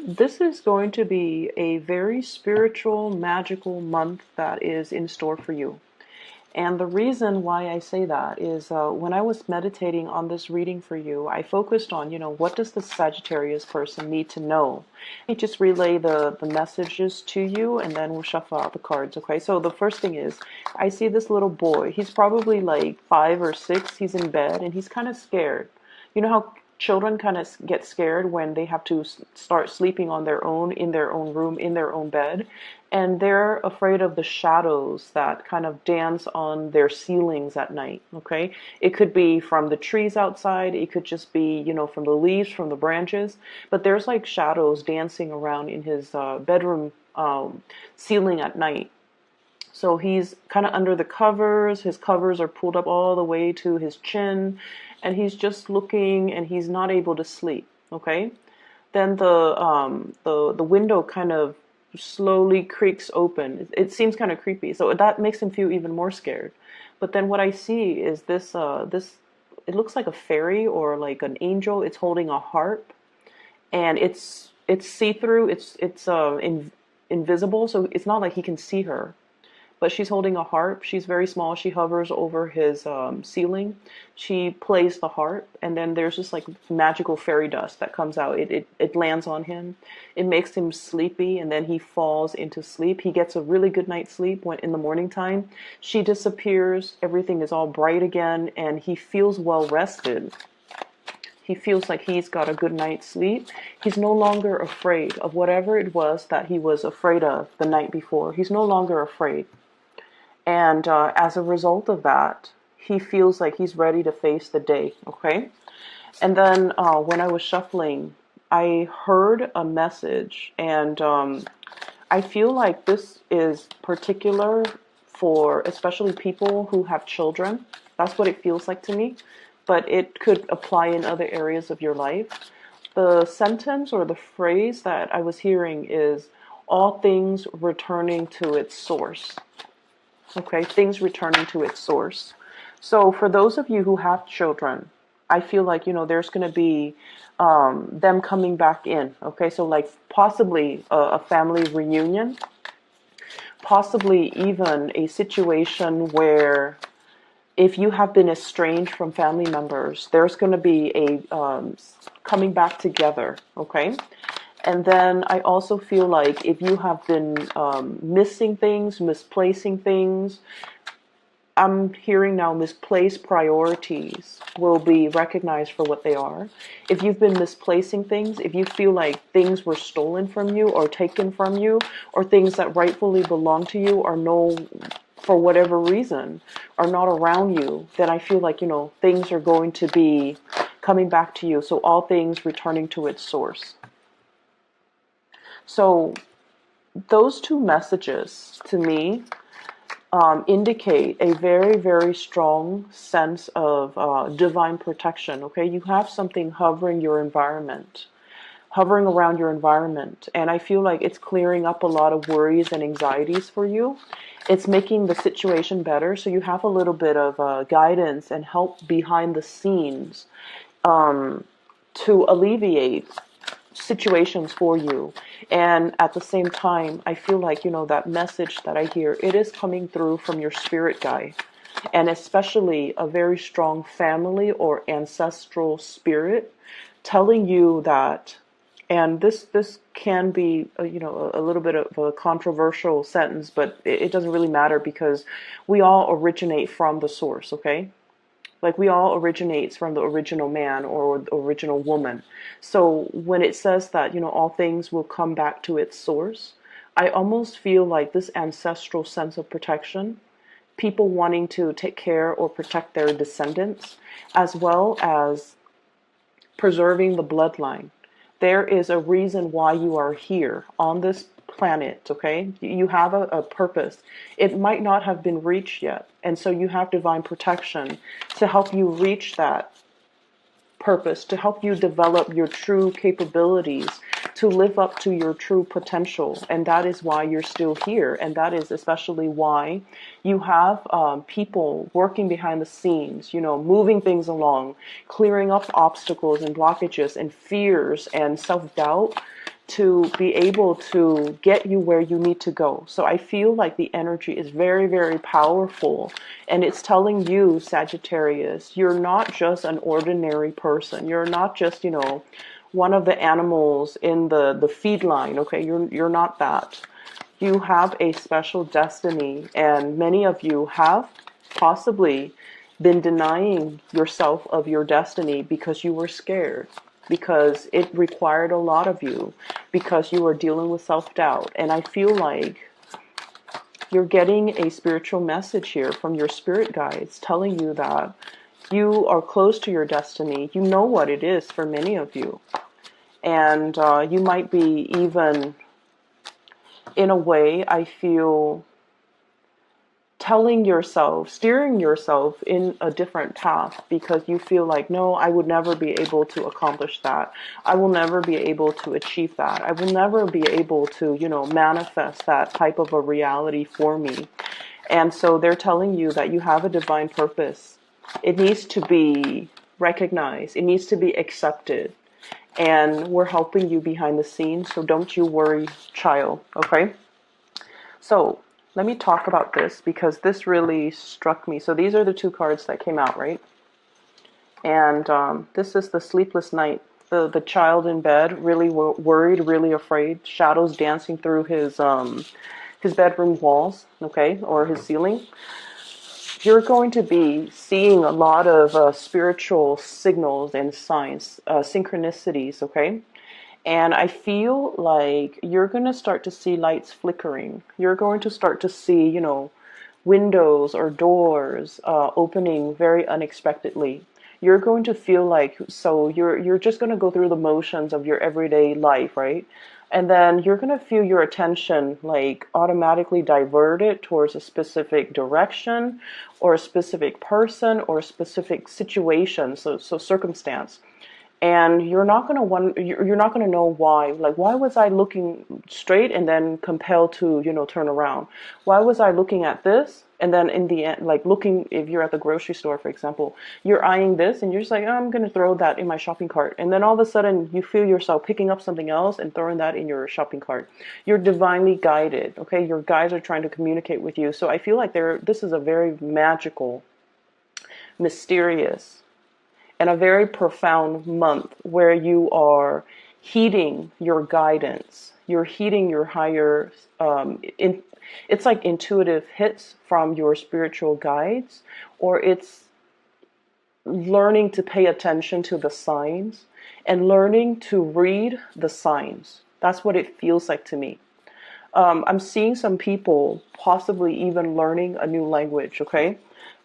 This is going to be a very spiritual, magical month that is in store for you. And the reason why I say that is when I was meditating on this reading for you, I focused on, what does the Sagittarius person need to know? I just relay the messages to you and then we'll shuffle out the cards, okay? So the first thing is, I see this little boy. He's probably like 5 or 6. He's in bed and he's kind of scared. You know how children kind of get scared when they have to start sleeping on their own, in their own room, in their own bed, and they're afraid of the shadows that kind of dance on their ceilings at night. Okay, it could be from the trees outside, it could just be, from the leaves, from the branches, but there's like shadows dancing around in his bedroom ceiling at night. So he's kind of under the covers. His covers are pulled up all the way to his chin, and he's just looking, and he's not able to sleep. Okay. Then the window kind of slowly creaks open. It seems kind of creepy, so that makes him feel even more scared. But then what I see is this. It looks like a fairy or like an angel. It's holding a harp, and it's see through. It's invisible, so it's not like he can see her, but she's holding a harp. She's very small. She hovers over his ceiling. She plays the harp, and then there's this like magical fairy dust that comes out. It lands on him. It makes him sleepy, and then he falls into sleep. He gets a really good night's sleep when in the morning time. She disappears. Everything is all bright again, and he feels well rested. He feels like he's got a good night's sleep. He's no longer afraid of whatever it was that he was afraid of the night before. He's no longer afraid. And as a result of that, he feels like he's ready to face the day, okay? And then when I was shuffling, I heard a message, and I feel like this is particular for especially people who have children. That's what it feels like to me, but it could apply in other areas of your life. The sentence or the phrase that I was hearing is all things returning to its source. Okay, things returning to its source. So for those of you who have children, I feel like, there's going to be them coming back in. Okay, so like possibly a family reunion, possibly even a situation where if you have been estranged from family members, there's going to be a coming back together. Okay. And then I also feel like if you have been missing things, misplacing things, I'm hearing now misplaced priorities will be recognized for what they are. If you've been misplacing things, if you feel like things were stolen from you or taken from you, or things that rightfully belong to you are no, for whatever reason, are not around you, then I feel like, things are going to be coming back to you. So all things returning to its source. So those two messages to me indicate a very, very strong sense of divine protection. Okay, you have something hovering your environment, hovering around your environment, and I feel like it's clearing up a lot of worries and anxieties for you. It's making the situation better, so you have a little bit of guidance and help behind the scenes to alleviate situations for you. And at the same time, I feel like, that message that I hear, it is coming through from your spirit guide, and especially a very strong family or ancestral spirit telling you that. And this can be a little bit of a controversial sentence, but it doesn't really matter because we all originate from the source. Okay, like we all originates from the original man or the original woman. So when it says that, all things will come back to its source, I almost feel like this ancestral sense of protection, people wanting to take care or protect their descendants, as well as preserving the bloodline. There is a reason why you are here on this planet, okay? You have a purpose. It might not have been reached yet, and so you have divine protection to help you reach that purpose, to help you develop your true capabilities, to live up to your true potential. And that is why you're still here. And that is especially why you have people working behind the scenes, moving things along, clearing up obstacles and blockages and fears and self-doubt to be able to get you where you need to go. So I feel like the energy is very, very powerful. And it's telling you, Sagittarius, you're not just an ordinary person. You're not just, one of the animals in the feed line. Okay, you're not that. You have a special destiny, and many of you have possibly been denying yourself of your destiny because you were scared, because it required a lot of you, because you were dealing with self-doubt. And I feel like you're getting a spiritual message here from your spirit guides telling you that you are close to your destiny. You know what it is for many of you. And you might be even, in a way, I feel, telling yourself, steering yourself in a different path because you feel like, no, I would never be able to accomplish that. I will never be able to achieve that. I will never be able to, manifest that type of a reality for me. And so they're telling you that you have a divine purpose. It needs to be recognized. It needs to be accepted. And we're helping you behind the scenes. So don't you worry, child. Okay? So let me talk about this because this really struck me. So these are the two cards that came out, right? And this is the sleepless night. The child in bed, really worried, really afraid. Shadows dancing through his bedroom walls, okay, or his ceiling. You're going to be seeing a lot of spiritual signals and signs, synchronicities, okay? And I feel like you're going to start to see lights flickering. You're going to start to see, windows or doors opening very unexpectedly. You're going to feel like, so you're just going to go through the motions of your everyday life, right? And then you're going to feel your attention like automatically diverted towards a specific direction or a specific person or a specific situation, so circumstance. And you're not going to know why. Like, why was I looking straight and then compelled to, turn around? Why was I looking at this? And then in the end, like looking, if you're at the grocery store, for example, you're eyeing this and you're just like, oh, I'm going to throw that in my shopping cart. And then all of a sudden you feel yourself picking up something else and throwing that in your shopping cart. You're divinely guided. Okay. Your guides are trying to communicate with you. So I feel like this is a very magical, mysterious, and a very profound month where you are heeding your guidance. You're heeding your higher, it's like intuitive hits from your spiritual guides, or it's learning to pay attention to the signs and learning to read the signs. That's what it feels like to me. I'm seeing some people possibly even learning a new language, okay?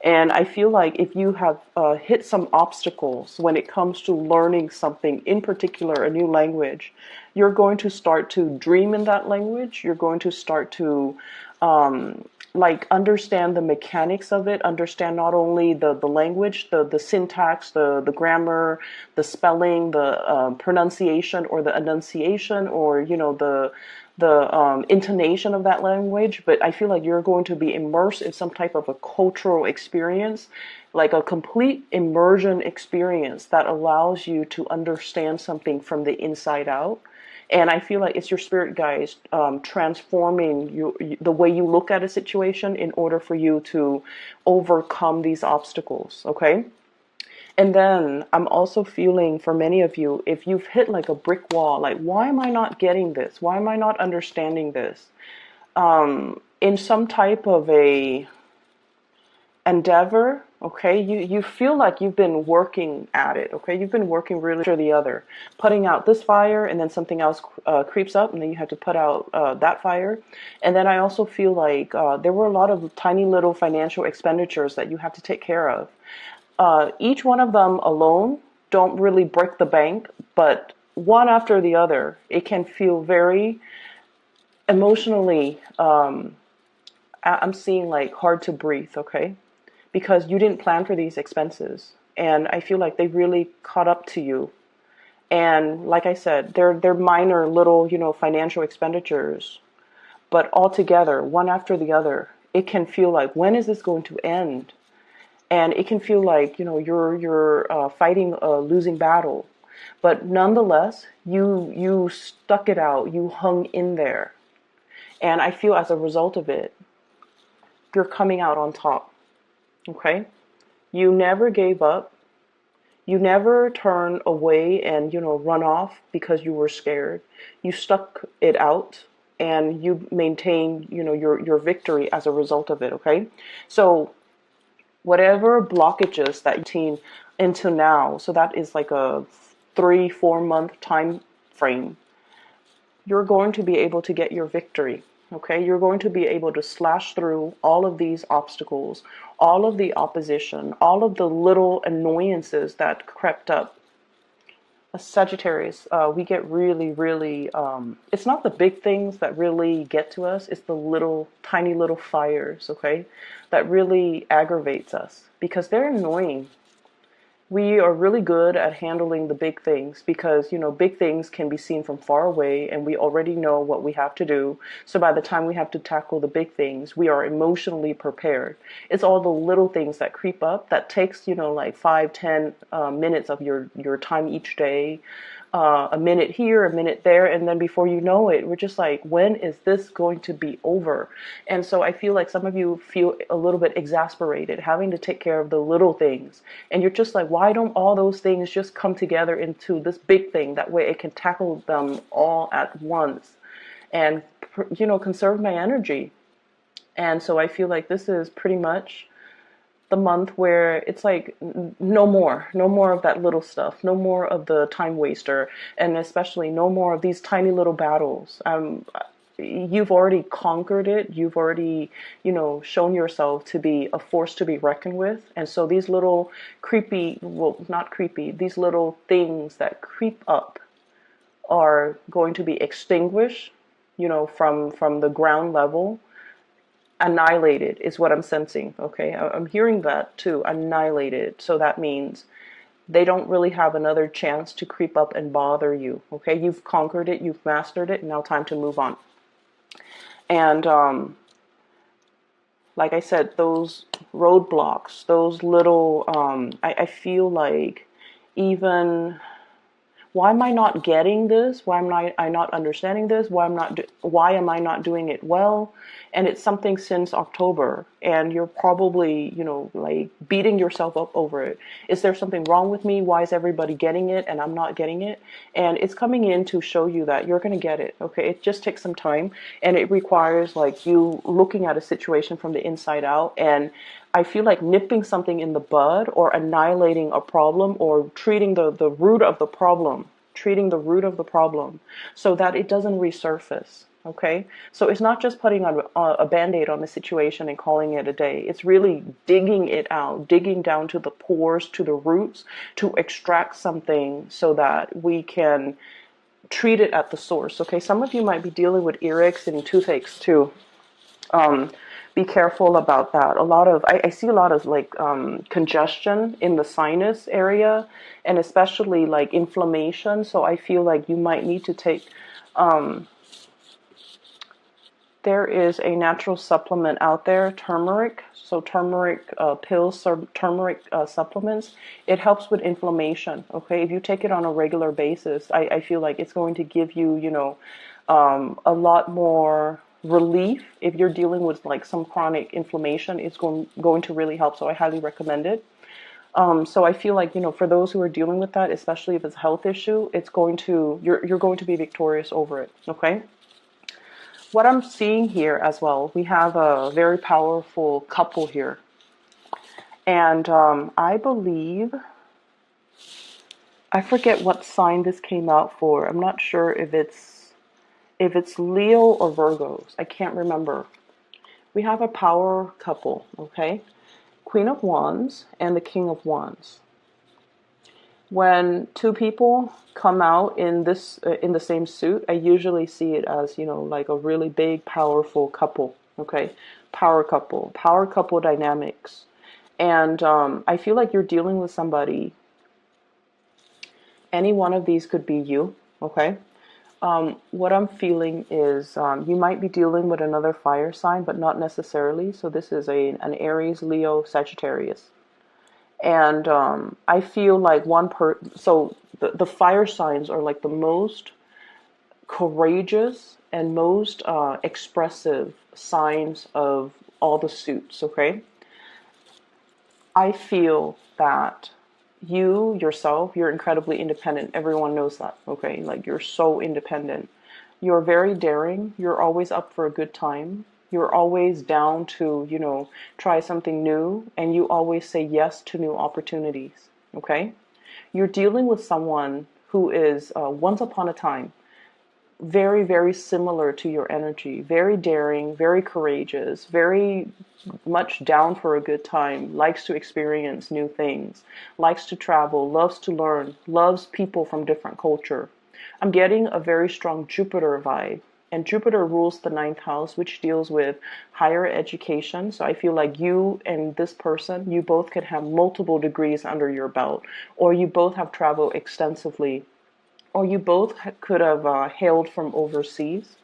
And I feel like if you have hit some obstacles when it comes to learning something, in particular a new language, you're going to start to dream in that language. You're going to start to understand the mechanics of it, understand not only the language, the syntax, the grammar, the spelling, the pronunciation or the enunciation, or the intonation of that language, but I feel like you're going to be immersed in some type of a cultural experience, like a complete immersion experience that allows you to understand something from the inside out. And I feel like it's your spirit guides transforming the way you look at a situation in order for you to overcome these obstacles, okay? And then I'm also feeling for many of you, if you've hit like a brick wall, like, why am I not getting this? Why am I not understanding this? In some type of a endeavor, okay, you feel like you've been working at it, okay? You've been working really or the other, putting out this fire, and then something else creeps up, and then you have to put out that fire. And then I also feel like there were a lot of tiny little financial expenditures that you have to take care of. Each one of them alone don't really break the bank, but one after the other, it can feel very emotionally, I'm seeing like hard to breathe, okay? Because you didn't plan for these expenses. And I feel like they really caught up to you. And like I said, they're minor little, financial expenditures. But altogether, one after the other, it can feel like, when is this going to end? And it can feel like, you're fighting a losing battle. But nonetheless, you stuck it out. You hung in there. And I feel as a result of it, you're coming out on top. Okay? You never gave up. You never turned away and, run off because you were scared. You stuck it out and you maintained, your victory as a result of it, okay? So whatever blockages that you've seen until now, so that is like a 3-4 month time frame, you're going to be able to get your victory. Okay, you're going to be able to slash through all of these obstacles, all of the opposition, all of the little annoyances that crept up. A Sagittarius, we get really, really, it's not the big things that really get to us, it's the little, tiny little fires, okay, that really aggravates us because they're annoying. We are really good at handling the big things because, big things can be seen from far away and we already know what we have to do. So by the time we have to tackle the big things, we are emotionally prepared. It's all the little things that creep up that takes, like 5-10 minutes of your time each day. A minute here, a minute there, and then before you know it, we're just like, when is this going to be over? And so I feel like some of you feel a little bit exasperated, having to take care of the little things. And you're just like, why don't all those things just come together into this big thing? That way it can tackle them all at once and, conserve my energy. And so I feel like this is pretty much the month where it's like no more of that little stuff, no more of the time waster, and especially no more of these tiny little battles. You've already conquered it. You've already, shown yourself to be a force to be reckoned with. And so these little creepy, well, not creepy, these little things that creep up are going to be extinguished, from the ground level. Annihilated is what I'm sensing. Okay, I'm hearing that too. Annihilated. So that means they don't really have another chance to creep up and bother you. Okay, you've conquered it, you've mastered it. Now time to move on. And like I said, those roadblocks, those little, I feel like even, why am I not getting this? Why am I not understanding this? Why am I not doing it well? And it's something since October, and you're probably, like beating yourself up over it. Is there something wrong with me? Why is everybody getting it and I'm not getting it? And it's coming in to show you that you're going to get it. Okay, it just takes some time, and it requires like you looking at a situation from the inside out. And I feel like nipping something in the bud or annihilating a problem or treating the root of the problem, so that it doesn't resurface. Okay, so it's not just putting on a band-aid on the situation and calling it a day. It's really digging it out, digging down to the pores, to the roots, to extract something so that we can treat it at the source. Okay, some of you might be dealing with earaches and toothaches too. Be careful about that. I see a lot of like congestion in the sinus area, and especially like inflammation. So I feel like you might need to take, there is a natural supplement out there, turmeric. So turmeric pills or turmeric supplements. It helps with inflammation. Okay, if you take it on a regular basis, I feel like it's going to give you, a lot more relief. If you're dealing with like some chronic inflammation, it's going to really help. So I highly recommend it. So I feel like, for those who are dealing with that, especially if it's a health issue, you're going to be victorious over it. Okay. What I'm seeing here as well, we have a very powerful couple here. And I believe, I forget what sign this came out for. I'm not sure if it's Leo or Virgos. I can't remember. We have a power couple, okay? Queen of Wands and the King of Wands. When two people come out in the same suit, I usually see it as, like a really big, powerful couple, okay? Power couple dynamics. And I feel like you're dealing with somebody. Any one of these could be you, okay? What I'm feeling is you might be dealing with another fire sign, but not necessarily. So this is an Aries, Leo, Sagittarius. And I feel like so the fire signs are like the most courageous and most expressive signs of all the suits, okay? I feel that you yourself, you're incredibly independent. Everyone knows that, okay? Like you're so independent. You're very daring. You're always up for a good time. You're always down to, try something new, and you always say yes to new opportunities, okay? You're dealing with someone who is once upon a time very, very similar to your energy, very daring, very courageous, very much down for a good time, likes to experience new things, likes to travel, loves to learn, loves people from different culture. I'm getting a very strong Jupiter vibe. And Jupiter rules the ninth house, which deals with higher education. So I feel like you and this person, you both could have multiple degrees under your belt, or you both have traveled extensively, or you both could have hailed from overseas,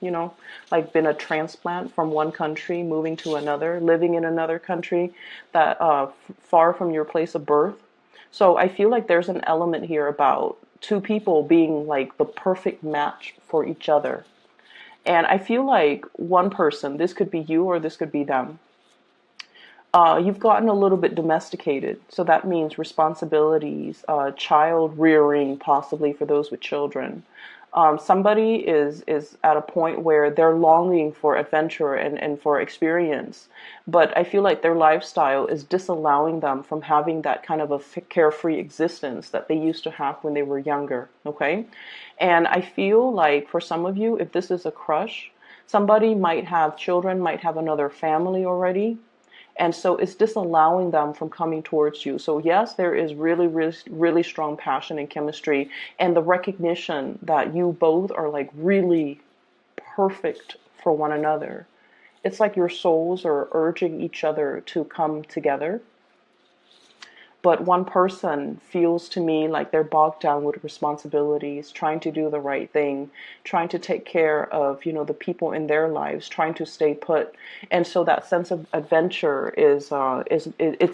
like been a transplant from one country, moving to another, living in another country that far from your place of birth. So I feel like there's an element here about two people being like the perfect match for each other. And I feel like one person, this could be you or this could be them, you've gotten a little bit domesticated. So that means responsibilities, child rearing, possibly for those with children. Somebody is at a point where they're longing for adventure and for experience, but I feel like their lifestyle is disallowing them from having that kind of a carefree existence that they used to have when they were younger. Okay, and I feel like for some of you, if this is a crush, somebody might have children, might have another family already, and so it's disallowing them from coming towards you. So yes, there is really, really, really strong passion and chemistry, and the recognition that you both are like really perfect for one another. It's like your souls are urging each other to come together. But one person feels to me like they're bogged down with responsibilities, trying to do the right thing, trying to take care of, the people in their lives, trying to stay put. And so that sense of adventure it's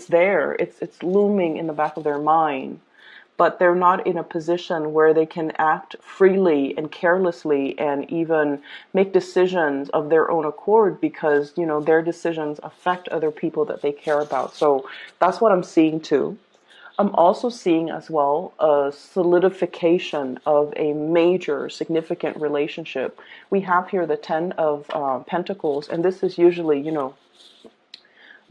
there. It's looming in the back of their mind, but they're not in a position where they can act freely and carelessly and even make decisions of their own accord, because their decisions affect other people that they care about. So that's what I'm seeing too. I'm also seeing as well a solidification of a major significant relationship. We have here the Ten of Pentacles, and this is usually,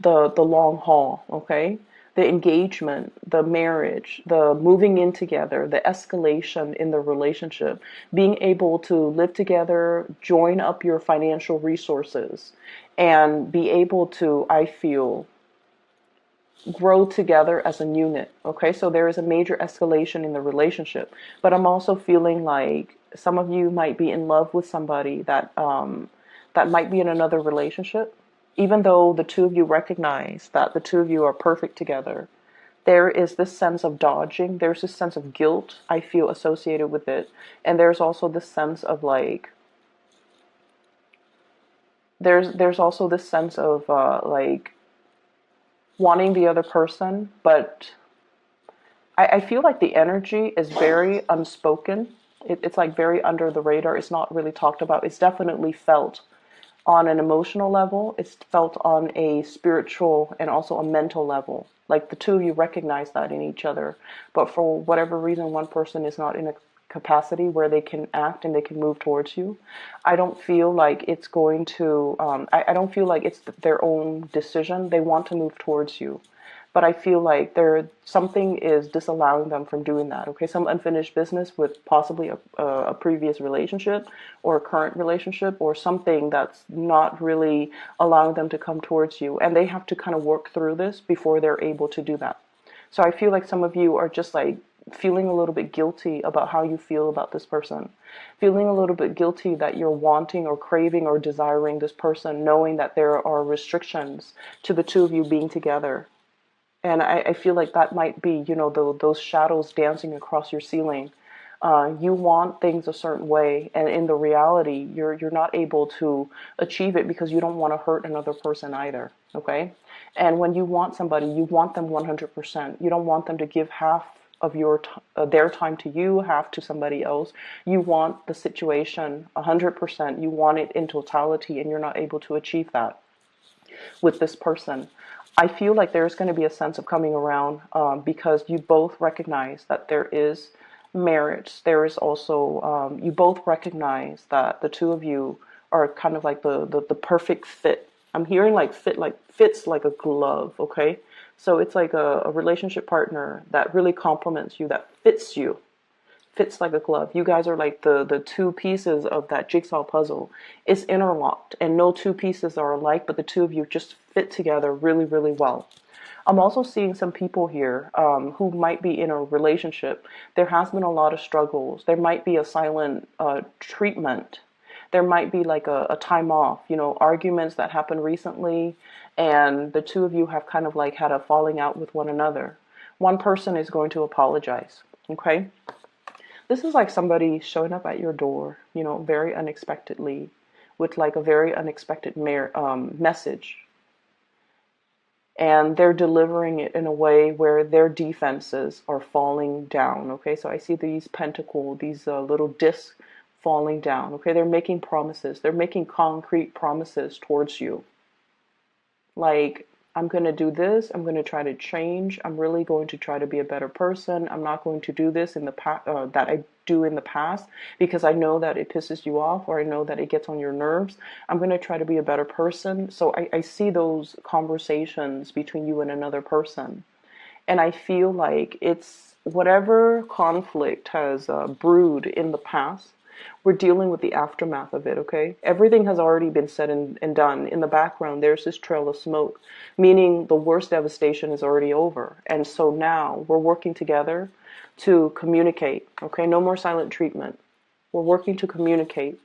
the long haul, okay? The engagement, the marriage, the moving in together, the escalation in the relationship, being able to live together, join up your financial resources, and be able to, I feel, grow together as a unit. Okay, so there is a major escalation in the relationship, but I'm also feeling like some of you might be in love with somebody that might be in another relationship, even though the two of you recognize that the two of you are perfect together. There is this sense of dodging. There's this sense of guilt I feel associated with it, and there's also this sense of like there's also this sense of like wanting the other person, but I feel like the energy is very unspoken. It's like very under the radar. It's not really talked about. It's definitely felt on an emotional level. It's felt on a spiritual and also a mental level. Like the two of you recognize that in each other. But for whatever reason, one person is not in a capacity where they can act and they can move towards you. I don't feel like it's going to, I don't feel like it's their own decision. They want to move towards you, but I feel like something is disallowing them from doing that. Okay, some unfinished business with possibly a previous relationship or a current relationship, or something that's not really allowing them to come towards you, and they have to kind of work through this before they're able to do that. So I feel like some of you are just like feeling a little bit guilty about how you feel about this person, feeling a little bit guilty that you're wanting or craving or desiring this person, knowing that there are restrictions to the two of you being together. And I feel like that might be, those shadows dancing across your ceiling. You want things a certain way, and in the reality, you're not able to achieve it because you don't want to hurt another person either. Okay, and when you want somebody, you want them 100%. You don't want them to give half of their time to you, half to somebody else. You want the situation 100%. You want it in totality, and you're not able to achieve that with this person. I feel like there's going to be a sense of coming around because you both recognize that there is marriage. There is also, you both recognize that the two of you are kind of like the perfect fit. I'm hearing like fits like a glove, okay? So it's like a relationship partner that really complements you, that fits like a glove. You guys are like the two pieces of that jigsaw puzzle. It's interlocked, and no two pieces are alike, but the two of you just fit together really, really well. I'm also seeing some people here who might be in a relationship. There has been a lot of struggles. There might be a silent treatment. There might be like a time off, arguments that happened recently, and the two of you have kind of like had a falling out with one another. One person is going to apologize, okay? This is like somebody showing up at your door, very unexpectedly with like a very unexpected message. And they're delivering it in a way where their defenses are falling down. Okay, so I see these these little discs falling down. Okay, they're making promises. They're making concrete promises towards you. Like, I'm going to do this. I'm going to try to change. I'm really going to try to be a better person. I'm not going to do this in the that I do in the past because I know that it pisses you off, or I know that it gets on your nerves. I'm going to try to be a better person. So I see those conversations between you and another person. And I feel like it's whatever conflict has brewed in the past. We're dealing with the aftermath of it, okay? Everything has already been said and done. In the background, there's this trail of smoke, meaning the worst devastation is already over. And so now we're working together to communicate, okay? No more silent treatment. We're working to communicate.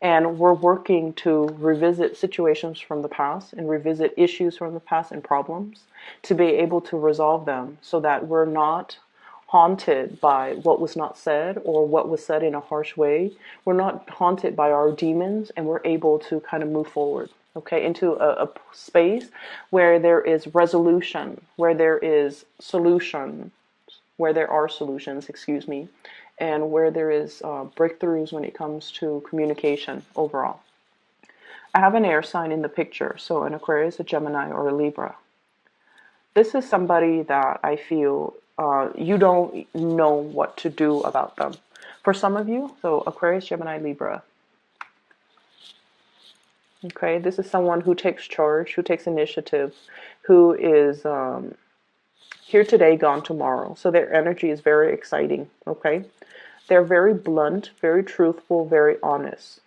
And we're working to revisit situations from the past and revisit issues from the past and problems to be able to resolve them so that we're not haunted by what was not said or what was said in a harsh way. We're not haunted by our demons, and we're able to kind of move forward, okay, into a space where there is resolution, where there is solution, where there are solutions, excuse me, and where there is breakthroughs when it comes to communication overall. I have an air sign in the picture, so an Aquarius, a Gemini, or a Libra. This is somebody that I feel you don't know what to do about them. For some of you, so Aquarius, Gemini, Libra. Okay, this is someone who takes charge, who takes initiative, who is here today, gone tomorrow. So their energy is very exciting, okay? They're very blunt, very truthful, very honest.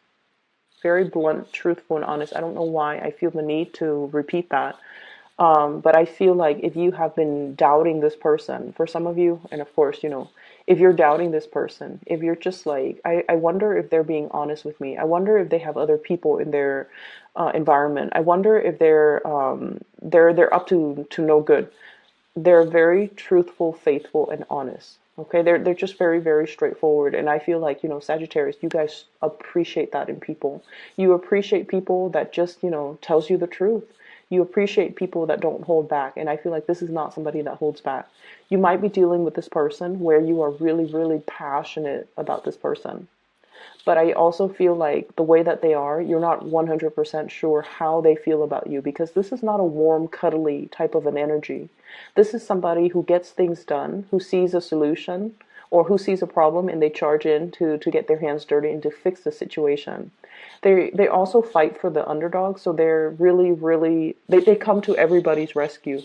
Very blunt, truthful, and honest. I don't know why I feel the need to repeat that. But I feel like if you have been doubting this person, for some of you, and of course, if you're doubting this person, if you're just like, I wonder if they're being honest with me. I wonder if they have other people in their environment. I wonder if they're up to no good. They're very truthful, faithful, and honest. Okay, they're just very, very straightforward. And I feel like, Sagittarius, you guys appreciate that in people. You appreciate people that just, tells you the truth. You appreciate people that don't hold back. And I feel like this is not somebody that holds back. You might be dealing with this person where you are really, really passionate about this person. But I also feel like the way that they are, you're not 100% sure how they feel about you, because this is not a warm, cuddly type of an energy. This is somebody who gets things done, who sees a solution, or who sees a problem and they charge in to get their hands dirty and to fix the situation. They also fight for the underdog, so they're really, really, they come to everybody's rescue.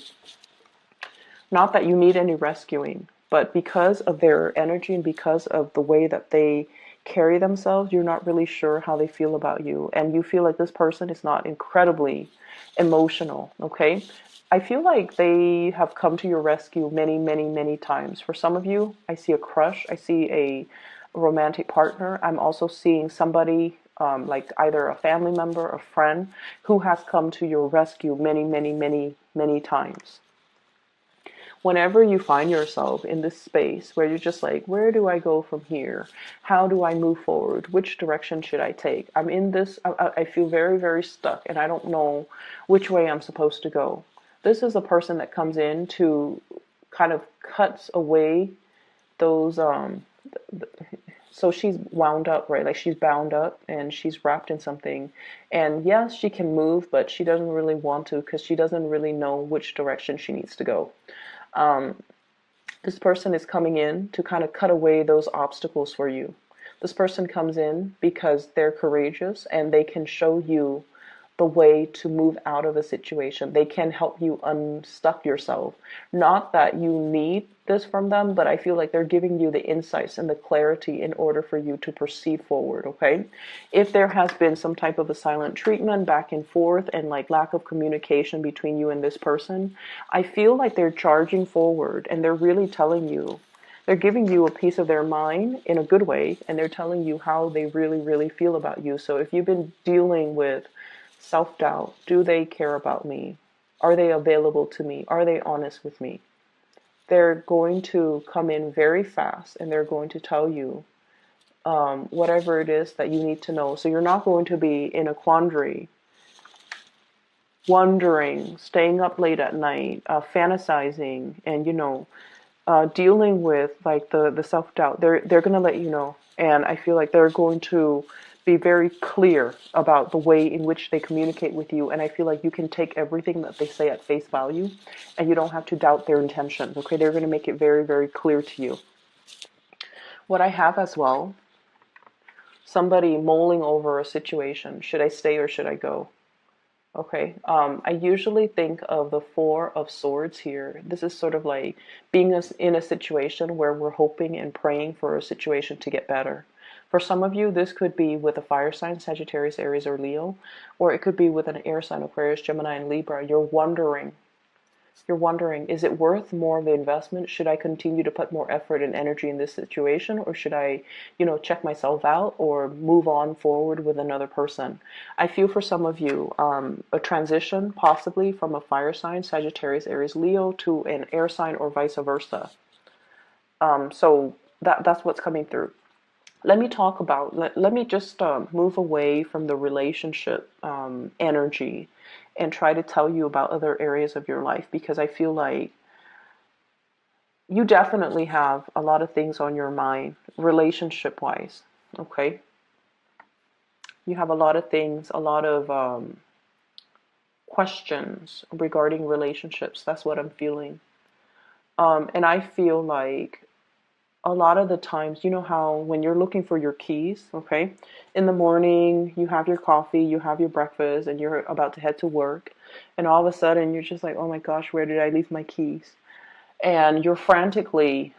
Not that you need any rescuing, but because of their energy and because of the way that they carry themselves, you're not really sure how they feel about you. And you feel like this person is not incredibly emotional, okay? I feel like they have come to your rescue many, many, many times. For some of you, I see a crush. I see a romantic partner. I'm also seeing somebody like either a family member, a friend, who has come to your rescue many, many, many, many times. whenever you find yourself in this space where you're just like, where do I go from here? How do I move forward? Which direction should I take? I'm in this, I feel very, very stuck, and I don't know which way I'm supposed to go. This is a person that comes in to kind of cuts away those, so she's wound up, right? Like she's bound up and she's wrapped in something. And yes, she can move, but she doesn't really want to because she doesn't really know which direction she needs to go. Um, this person is coming in to kind of cut away those obstacles for you. This person comes in because they're courageous and they can show you the way to move out of a situation. They can help you unstuck yourself. Not that you need this from them, but I feel like they're giving you the insights and the clarity in order for you to proceed forward, okay? If there has been some type of a silent treatment back and forth and like lack of communication between you and this person, I feel like they're charging forward and they're really telling you, they're giving you a piece of their mind in a good way, and they're telling you how they really, really feel about you. So if you've been dealing with self-doubt, do they care about me? Are they available to me? Are they honest with me? They're going to come in very fast and they're going to tell you whatever it is that you need to know. So you're not going to be in a quandary, wondering, staying up late at night, fantasizing, and dealing with like the self-doubt. They're going to let you know, and I feel like they're going to be very clear about the way in which they communicate with you, and I feel like you can take everything that they say at face value and you don't have to doubt their intentions. Okay, they're going to make it very, very clear to you. What I have as well, somebody mulling over a situation. Should I stay or should I go? Okay, I usually think of the Four of Swords here. This is sort of like being in a situation where we're hoping and praying for a situation to get better. For some of you, this could be with a fire sign, Sagittarius, Aries, or Leo, or it could be with an air sign, Aquarius, Gemini, and Libra. You're wondering, is it worth more of the investment? Should I continue to put more effort and energy in this situation, or should I, check myself out or move on forward with another person? I feel for some of you, a transition possibly from a fire sign, Sagittarius, Aries, Leo, to an air sign or vice versa. So that's what's coming through. Let me just move away from the relationship energy and try to tell you about other areas of your life, because I feel like you definitely have a lot of things on your mind relationship wise. Okay, you have a lot of things, a lot of questions regarding relationships. That's what I'm feeling. And I feel like a lot of the times, you know how when you're looking for your keys, okay, in the morning, you have your coffee, you have your breakfast, and you're about to head to work, and all of a sudden you're just like, oh my gosh, where did I leave my keys? And you're frantically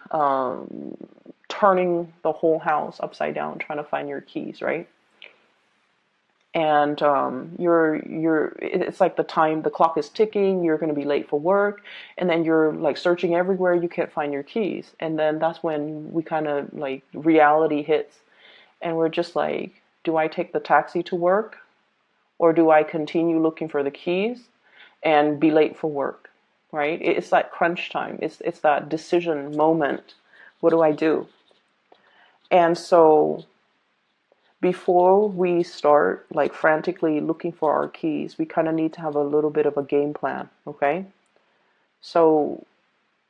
turning the whole house upside down trying to find your keys, right? And it's like the clock is ticking, you're going to be late for work, and then you're like searching everywhere, you can't find your keys, and then that's when we kind of like reality hits, and we're just like, do I take the taxi to work, or do I continue looking for the keys and be late for work? Right? It's that crunch time, it's that decision moment. What do I do? And so before we start like frantically looking for our keys, we kind of need to have a little bit of a game plan, okay? So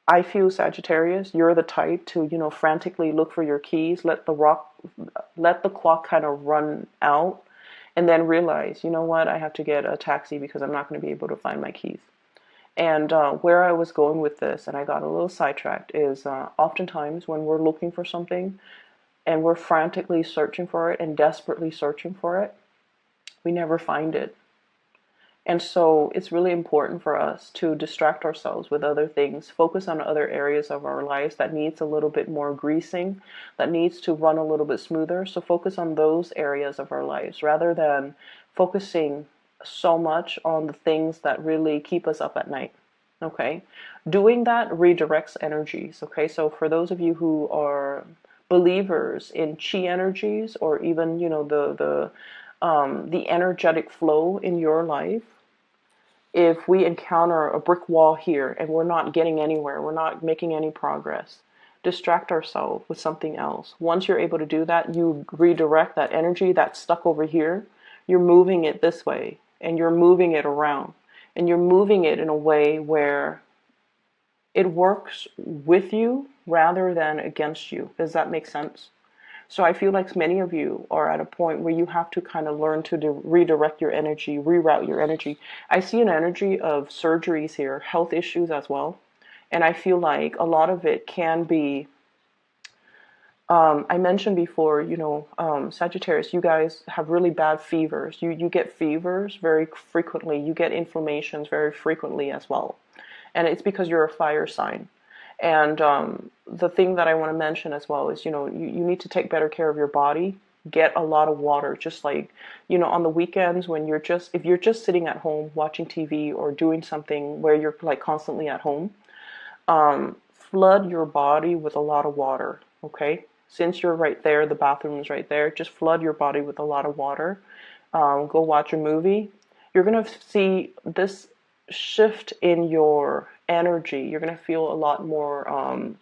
I feel, Sagittarius, you're the type to, frantically look for your keys, let the clock kind of run out, and then realize, you know what, I have to get a taxi because I'm not going to be able to find my keys. And where I was going with this, and I got a little sidetracked, is oftentimes when we're looking for something, and we're frantically searching for it and desperately searching for it, we never find it. And so it's really important for us to distract ourselves with other things, focus on other areas of our lives that needs a little bit more greasing, that needs to run a little bit smoother. So focus on those areas of our lives rather than focusing so much on the things that really keep us up at night. Okay? Doing that redirects energies. Okay? So for those of you who are believers in chi energies, or even the energetic flow in your life, If we encounter a brick wall here and we're not getting anywhere, we're not making any progress, distract ourselves with something else. Once you're able to do that, you redirect that energy that's stuck over here. You're moving it this way and you're moving it around and you're moving it in a way where it works with you rather than against you. Does that make sense? So I feel like many of you are at a point where you have to kind of learn to redirect your energy, reroute your energy. I see an energy of surgeries here, health issues as well. And I feel like a lot of it can be, I mentioned before, Sagittarius, you guys have really bad fevers. You get fevers very frequently. You get inflammations very frequently as well. And it's because you're a fire sign. And the thing that I want to mention as well is, you need to take better care of your body. Get a lot of water. Just like, on the weekends when if you're just sitting at home watching TV or doing something where you're like constantly at home, flood your body with a lot of water. Okay. Since you're right there, the bathroom is right there. Just flood your body with a lot of water. Go watch a movie. You're going to see this shift in your energy. You're going to feel a lot more,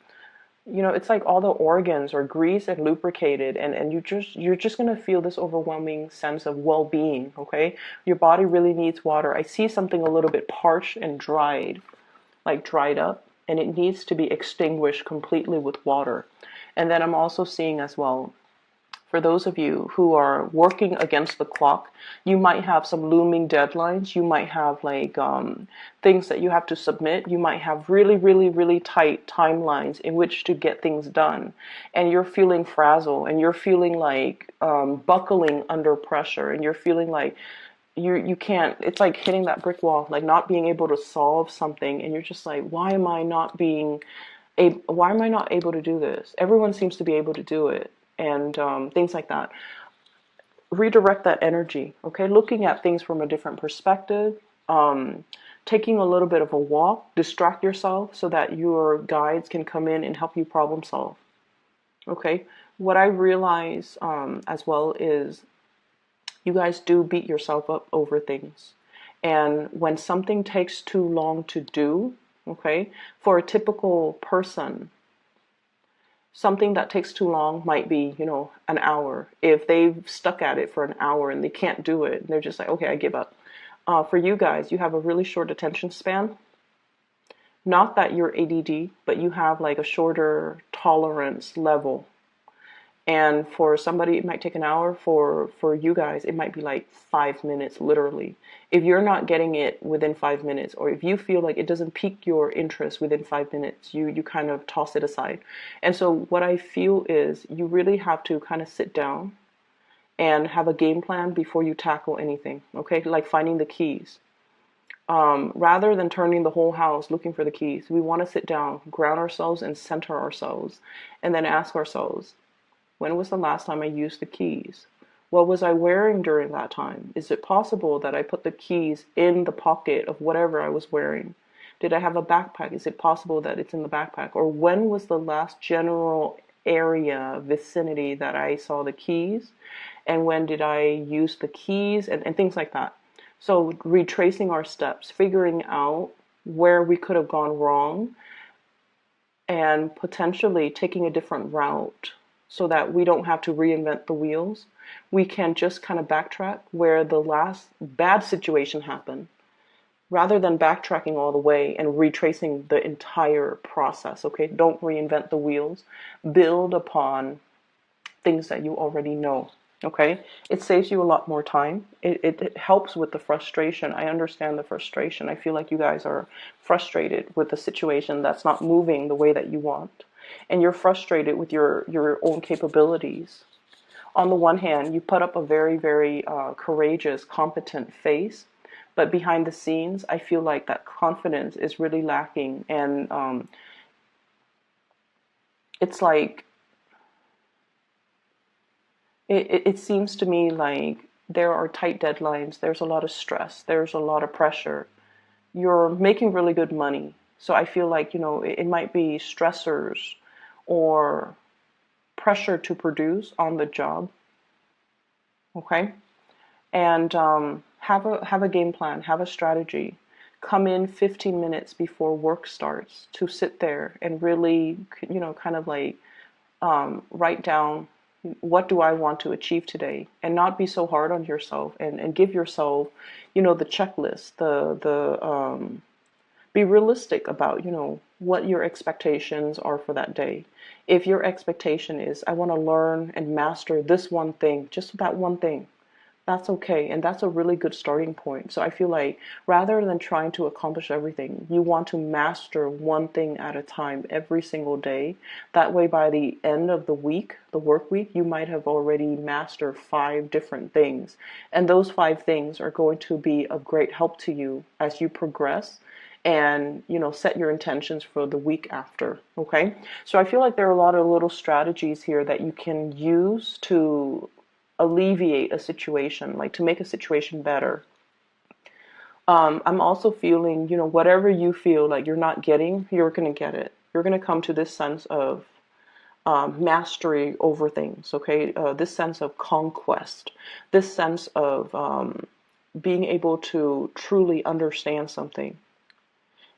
it's like all the organs are greased and lubricated, and you're just going to feel this overwhelming sense of well-being. Okay, your body really needs water. I see something a little bit parched and dried, like dried up, and it needs to be extinguished completely with water. And then I'm also seeing as well, for those of you who are working against the clock, you might have some looming deadlines. You might have like things that you have to submit. You might have really, really, really tight timelines in which to get things done. And you're feeling frazzled and you're feeling like buckling under pressure, and you're feeling like you can't, it's like hitting that brick wall, like not being able to solve something. And you're just like, why am I not able to do this? Everyone seems to be able to do it. And things like that. Redirect that energy, okay? Looking at things from a different perspective, taking a little bit of a walk, distract yourself so that your guides can come in and help you problem solve, okay? What I realize as well is you guys do beat yourself up over things. And when something takes too long to do, okay, for a typical person, something that takes too long might be, an hour. If they've stuck at it for an hour and they can't do it, they're just like, okay, I give up. For you guys, you have a really short attention span. Not that you're ADD, but you have like a shorter tolerance level. And for somebody, it might take an hour. For you guys, it might be like 5 minutes, literally. If you're not getting it within 5 minutes, or if you feel like it doesn't pique your interest within 5 minutes, you kind of toss it aside. And so what I feel is you really have to kind of sit down and have a game plan before you tackle anything, okay? Like finding the keys. Rather than turning the whole house looking for the keys, we want to sit down, ground ourselves, and center ourselves, and then ask ourselves, when was the last time I used the keys? What was I wearing during that time? Is it possible that I put the keys in the pocket of whatever I was wearing? Did I have a backpack? Is it possible that it's in the backpack? Or when was the last general area, vicinity that I saw the keys? And when did I use the keys? And things like that. So retracing our steps, figuring out where we could have gone wrong, and potentially taking a different route, so that we don't have to reinvent the wheels. We can just kind of backtrack where the last bad situation happened, rather than backtracking all the way and retracing the entire process, okay? Don't reinvent the wheels. Build upon things that you already know, okay? It saves you a lot more time. It helps with the frustration. I understand the frustration. I feel like you guys are frustrated with the situation that's not moving the way that you want. And you're frustrated with your own capabilities. On the one hand, you put up a very, very courageous, competent face, but behind the scenes, I feel like that confidence is really lacking. And it's like, it seems to me like there are tight deadlines, there's a lot of stress, there's a lot of pressure. You're making really good money. So I feel like, it might be stressors or pressure to produce on the job, okay? And have a game plan, have a strategy. come in 15 minutes before work starts to sit there and really, kind of like write down, what do I want to achieve today, and not be so hard on yourself, and give yourself, the checklist, be realistic about, what your expectations are for that day. If your expectation is, I want to learn and master this one thing, just that one thing, that's okay. And that's a really good starting point. So I feel like rather than trying to accomplish everything, you want to master one thing at a time every single day. That way, by the end of the week, the work week, you might have already mastered 5 different things. And those 5 things are going to be of great help to you as you progress and set your intentions for the week after. Okay, so I feel like there are a lot of little strategies here that you can use to alleviate a situation, like to make a situation better. I'm also feeling, whatever you feel like you're not getting, you're going to get it. You're going to come to this sense of mastery over things, okay? This sense of conquest, this sense of being able to truly understand something.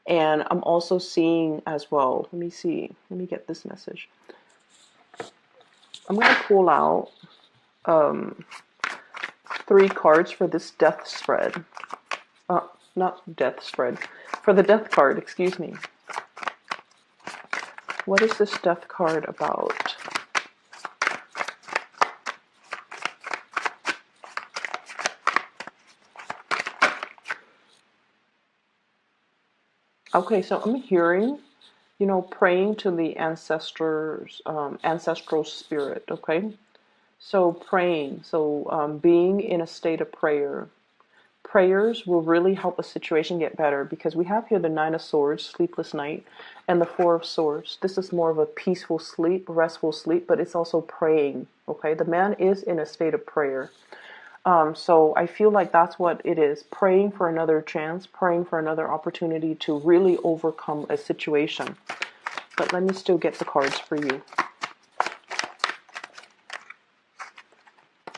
And I'm also seeing as well, let me get this message. I'm going to pull out 3 cards for this death spread. Not death spread. For the death card, excuse me. What is this death card about? Okay, so I'm hearing, praying to the ancestors, ancestral spirit, okay? So praying, being in a state of prayer. Prayers will really help a situation get better, because we have here the 9 of Swords, sleepless night, and the 4 of Swords. This is more of a peaceful sleep, restful sleep, but it's also praying, okay? The man is in a state of prayer. So I feel like that's what it is. Praying for another chance, praying for another opportunity to really overcome a situation. But let me still get the cards for you.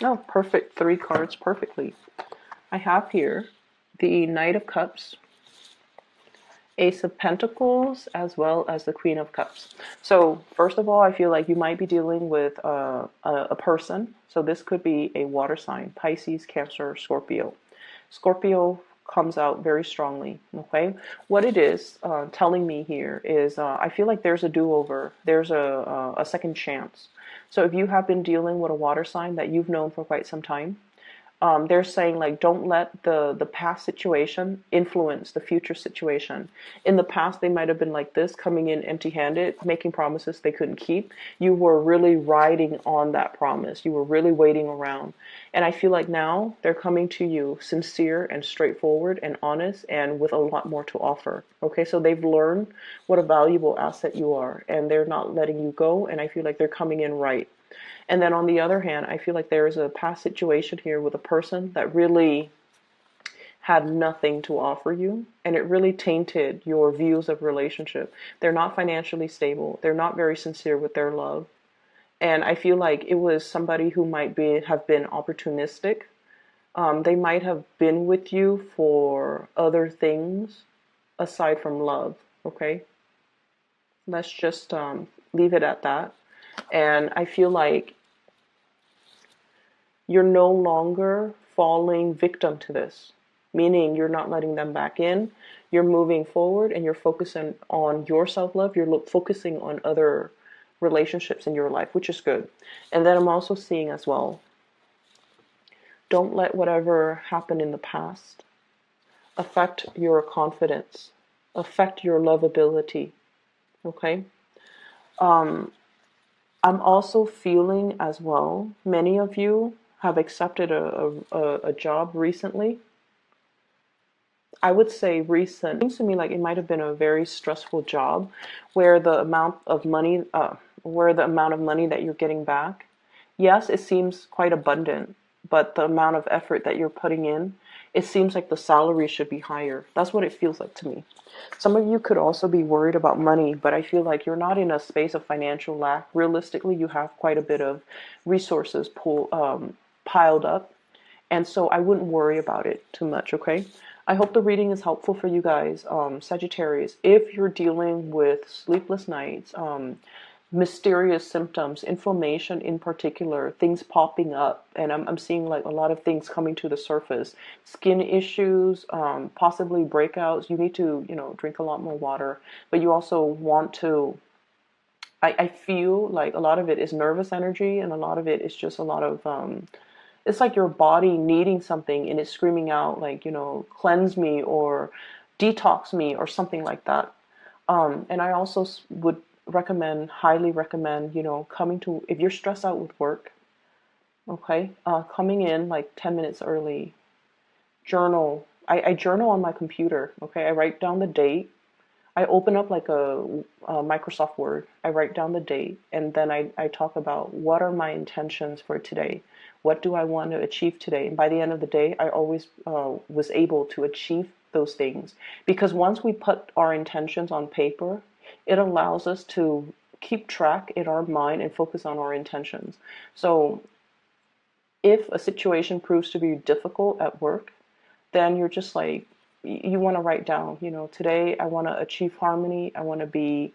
Oh, perfect. 3 cards perfectly. I have here the Knight of Cups, Ace of Pentacles, as well as the Queen of Cups. So first of all, I feel like you might be dealing with a person. So this could be a water sign, Pisces, Cancer, Scorpio. Scorpio comes out very strongly, okay? What it is telling me here is I feel like there's a do-over. There's a second chance. So if you have been dealing with a water sign that you've known for quite some time, they're saying, like, don't let the past situation influence the future situation. In the past, they might have been like this, coming in empty-handed, making promises they couldn't keep. You were really riding on that promise. You were really waiting around. And I feel like now they're coming to you sincere and straightforward and honest and with a lot more to offer. Okay, so they've learned what a valuable asset you are, and they're not letting you go, and I feel like they're coming in right. And then on the other hand, I feel like there is a past situation here with a person that really had nothing to offer you, and it really tainted your views of relationship. They're not financially stable. They're not very sincere with their love. And I feel like it was somebody who might have been opportunistic. They might have been with you for other things aside from love, okay? Let's just leave it at that. And I feel like you're no longer falling victim to this, meaning you're not letting them back in. You're moving forward and you're focusing on your self-love. You're focusing on other relationships in your life, which is good. And then I'm also seeing as well, don't let whatever happened in the past affect your confidence, affect your lovability, okay? I'm also feeling as well, many of you have accepted a job recently. I would say recent. It seems to me like it might have been a very stressful job where the amount of money, that you're getting back, yes, it seems quite abundant, but the amount of effort that you're putting in, it seems like the salary should be higher. That's what it feels like to me. Some of you could also be worried about money, but I feel like you're not in a space of financial lack. Realistically, you have quite a bit of resources piled up, and so I wouldn't worry about it too much, okay? I hope the reading is helpful for you guys. Sagittarius, if you're dealing with sleepless nights, mysterious symptoms, inflammation in particular, things popping up, and I'm seeing like a lot of things coming to the surface, skin issues, possibly breakouts. You need to, drink a lot more water, but you also want to. I feel like a lot of it is nervous energy, and a lot of it is just a lot of it's like your body needing something and it's screaming out like, cleanse me or detox me or something like that. And I also would highly recommend, coming to, if you're stressed out with work, okay, coming in like 10 minutes early, journal. I journal on my computer, okay? I write down the date. I open up like a Microsoft Word. I write down the date, and then I talk about what are my intentions for today. What do I want to achieve today? And by the end of the day, I always was able to achieve those things. Because once we put our intentions on paper, it allows us to keep track in our mind and focus on our intentions. So if a situation proves to be difficult at work, then you're just like, you want to write down, today I want to achieve harmony. I want to be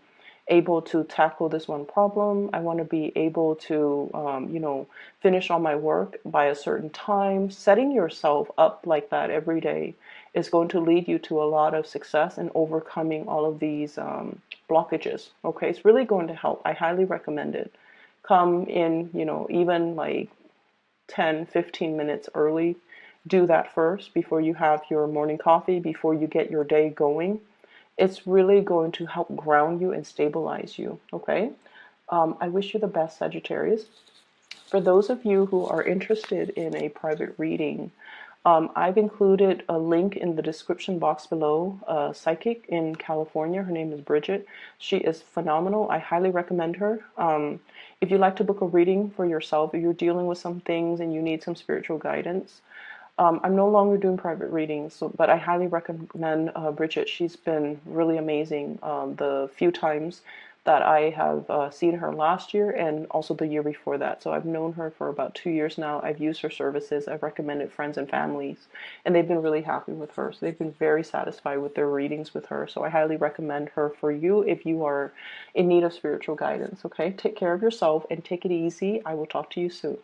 able to tackle this one problem. I want to be able to, finish all my work by a certain time. Setting yourself up like that every day is going to lead you to a lot of success in overcoming all of these blockages. Okay, it's really going to help. I highly recommend it. Come in, even like 10, 15 minutes early. Do that first before you have your morning coffee, before you get your day going. It's really going to help ground you and stabilize you, okay? I wish you the best, Sagittarius. For those of you who are interested in a private reading, I've included a link in the description box below. A psychic in California. Her name is Bridget. She is phenomenal. I highly recommend her. If you'd like to book a reading for yourself, if you're dealing with some things and you need some spiritual guidance, I'm no longer doing private readings, but I highly recommend Bridget. She's been really amazing the few times that I have seen her last year and also the year before that. So I've known her for about 2 years now. I've used her services. I've recommended friends and families, and they've been really happy with her. So they've been very satisfied with their readings with her. So I highly recommend her for you if you are in need of spiritual guidance. Okay, take care of yourself and take it easy. I will talk to you soon.